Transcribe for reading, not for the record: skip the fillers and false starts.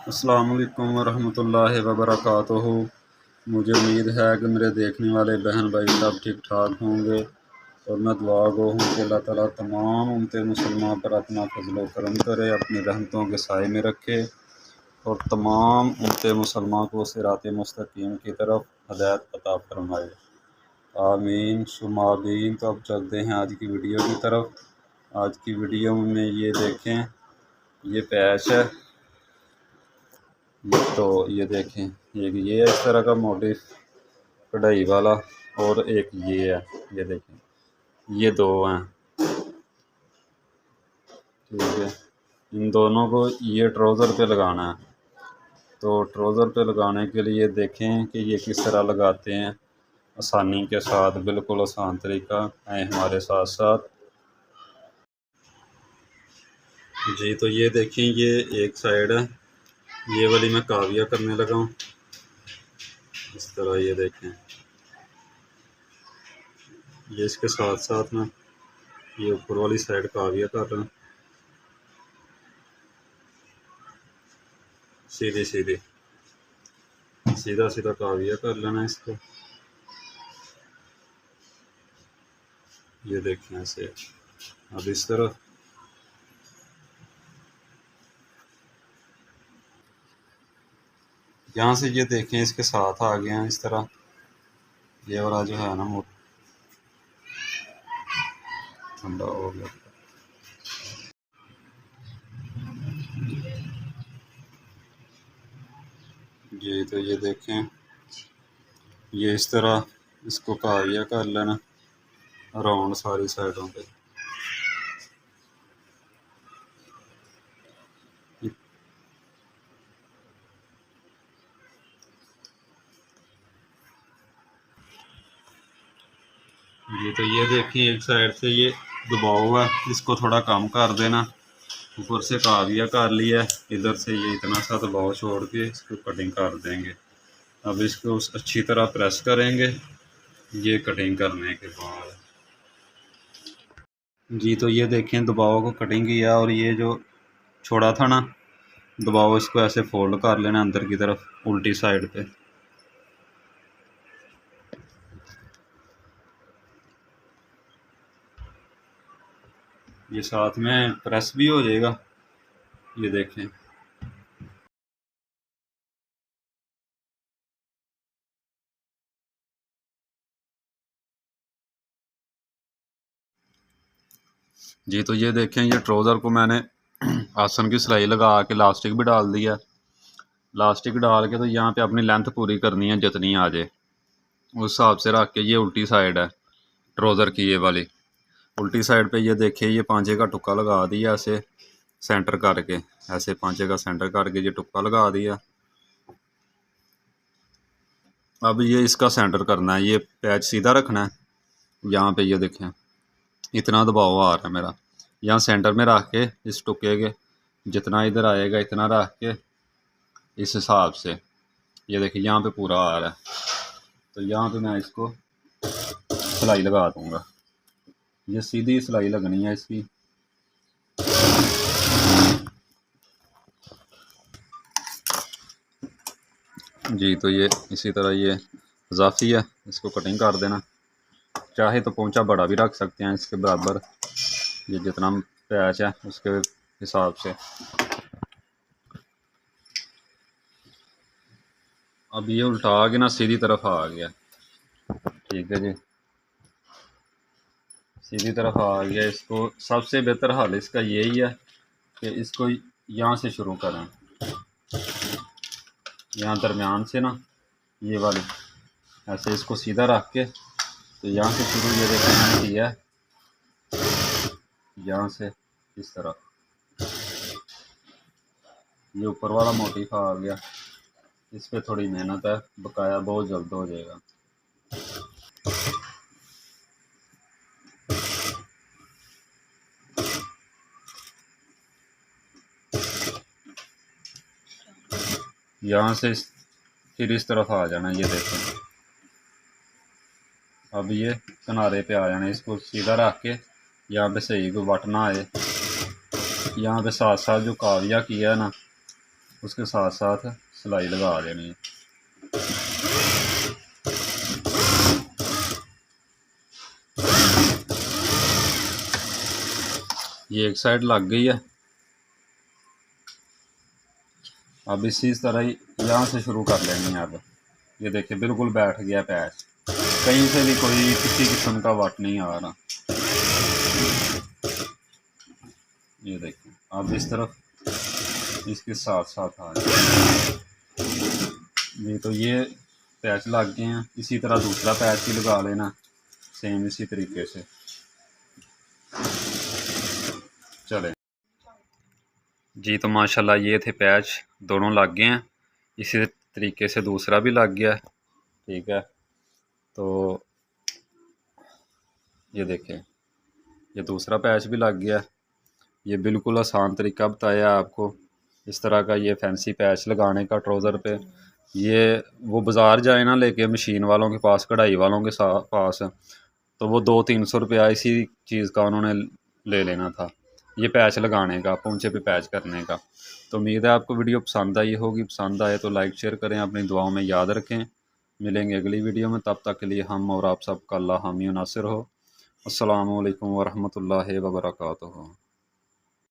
अस्सलाम वालेकुम वरहमतुल्लाहि वबरकातुहू। मुझे उम्मीद है कि मेरे देखने वाले बहन भाई सब ठीक ठाक होंगे और मैं दुआ गो हूँ कि अल्लाह ताला तमाम उम्मत मुसलमान पर अपना फजल करम करे, अपनी रहमतों के साए में रखे और तमाम उम्मत मुसलमान को सिरात मुस्तकीम की तरफ हदायत अता फरमाए। आमीन सुम्मा आमीन। तो अब चलते हैं आज की वीडियो की तरफ। आज की वीडियो में ये देखें, ये पैच है, तो ये देखें, एक ये है इस तरह का मोटिफ कढ़ाई वाला और एक ये है, ये देखें, ये दो हैं, ठीक है। इन दोनों को ये ट्राउज़र पे लगाना है। तो ट्राउज़र पे लगाने के लिए देखें कि ये किस तरह लगाते हैं, आसानी के साथ, बिल्कुल आसान तरीका है हमारे साथ साथ। जी तो ये देखें, ये एक साइड है, ये वाली मैं काविया करने लगा हूँ इस तरह। ये देखें, ये इसके साथ साथ ना ये ऊपर वाली साइड काविया कर रहा हूँ, सीधी सीधी सीधा सीधा काविया कर लेना इसको। ये देखें ऐसे। अब इस तरह यहाँ से ये देखें, इसके साथ आ गए हैं इस तरह। ये वाला जो है ना वो ठंडा हो गया। जी तो ये देखें, ये इस तरह इसको काविया कर लेना राउंड सारी साइडों पे। जी तो ये देखें, एक साइड से ये दबाव हुआ, इसको थोड़ा कम कर देना। ऊपर से काविया कर लिया, इधर से ये इतना सा दबाव छोड़ के इसको कटिंग कर देंगे। अब इसको अच्छी तरह प्रेस करेंगे ये कटिंग करने के बाद। जी तो ये देखें, दबाव को कटिंग किया और ये जो छोड़ा था ना दबाव, इसको ऐसे फोल्ड कर लेना अंदर की तरफ उल्टी साइड पे। ये साथ में प्रेस भी हो जाएगा, ये देखें। जी तो ये देखें, ये ट्राउज़र को मैंने आसन की सिलाई लगा के लास्टिक भी डाल दिया। लास्टिक डाल के तो यहाँ पे अपनी लेंथ पूरी करनी है जितनी आ जाए उस हिसाब से रख के। ये उल्टी साइड है ट्राउज़र की, ये वाली उल्टी साइड पे ये देखिए, ये पांचे का टुक्का लगा दिया ऐसे सेंटर करके, ऐसे पांचे का सेंटर करके ये टुक्का लगा दिया। अब ये इसका सेंटर करना है, ये पैच सीधा रखना है। यहाँ पे ये देखें, इतना दबाव आ रहा है मेरा, यहाँ सेंटर में रख के इस टुक्के के जितना इधर आएगा इतना रख के इस हिसाब से ये देखिए यहाँ पे पूरा आ रहा है। तो यहाँ पे मैं इसको सिलाई लगा दूँगा, ये सीधी सिलाई लगनी है इसकी। जी तो ये इसी तरह ये इजाफी है, इसको कटिंग कर देना। चाहे तो पोंचा बड़ा भी रख सकते हैं इसके बराबर, ये जितना पैच है उसके हिसाब से। अब ये उल्टा के ना सीधी तरफ आ गया, ठीक है जी, सीधी तरफ आ गया। इसको सबसे बेहतर हल इसका यही है कि इसको यहाँ से शुरू करें, यहाँ दरमियान से ना ये वाली ऐसे इसको सीधा रख के, तो यहाँ से शुरू ये देखिए मैंने किया है, यहाँ से इस तरह ये ऊपर वाला मोटिफ आ गया। इस पे थोड़ी मेहनत है, बकाया बहुत जल्द हो जाएगा। यहाँ से फिर इस तरफ आ जाना, ये देखें। अब ये किनारे पे आ जाना, इसको सीधा रख के यहाँ पे सही कोई वट ना आए। यहाँ पे साथ साथ जो काविया किया है ना उसके साथ साथ सिलाई लगा देनी है। ये एक साइड लग गई है। अब इसी तरह ही यहाँ से शुरू कर लेनी है। अब ये देखिए बिल्कुल बैठ गया पैच, कहीं से भी कोई किसी किस्म का वाट नहीं आ रहा। ये देखिए अब इस तरफ इसके साथ साथ आ जाए। ये तो ये पैच लग गए हैं, इसी तरह दूसरा पैच भी लगा लेना सेम इसी तरीके से। चले जी, तो माशाल्लाह ये थे पैच, दोनों लग गए हैं। इसी तरीके से दूसरा भी लग गया। ठीक है, तो ये देखें ये दूसरा पैच भी लग गया। ये बिल्कुल आसान तरीका बताया आपको इस तरह का ये फैंसी पैच लगाने का ट्राउज़र पे। ये वो बाज़ार जाए ना लेके मशीन वालों के पास, कढ़ाई वालों के पास, तो वो 200-300 रुपया इसी चीज़ का उन्होंने ले लेना था, ये पैच लगाने का, पोंचे पे पैच करने का। तो उम्मीद है आपको वीडियो पसंद आई होगी। पसंद आए तो लाइक शेयर करें, अपनी दुआओं में याद रखें। मिलेंगे अगली वीडियो में, तब तक के लिए हम और आप सबका अल्लाह हामी नासिर हो। अस्सलामु अलैकुम वरहमतुल्लाहि वबरकातुहू।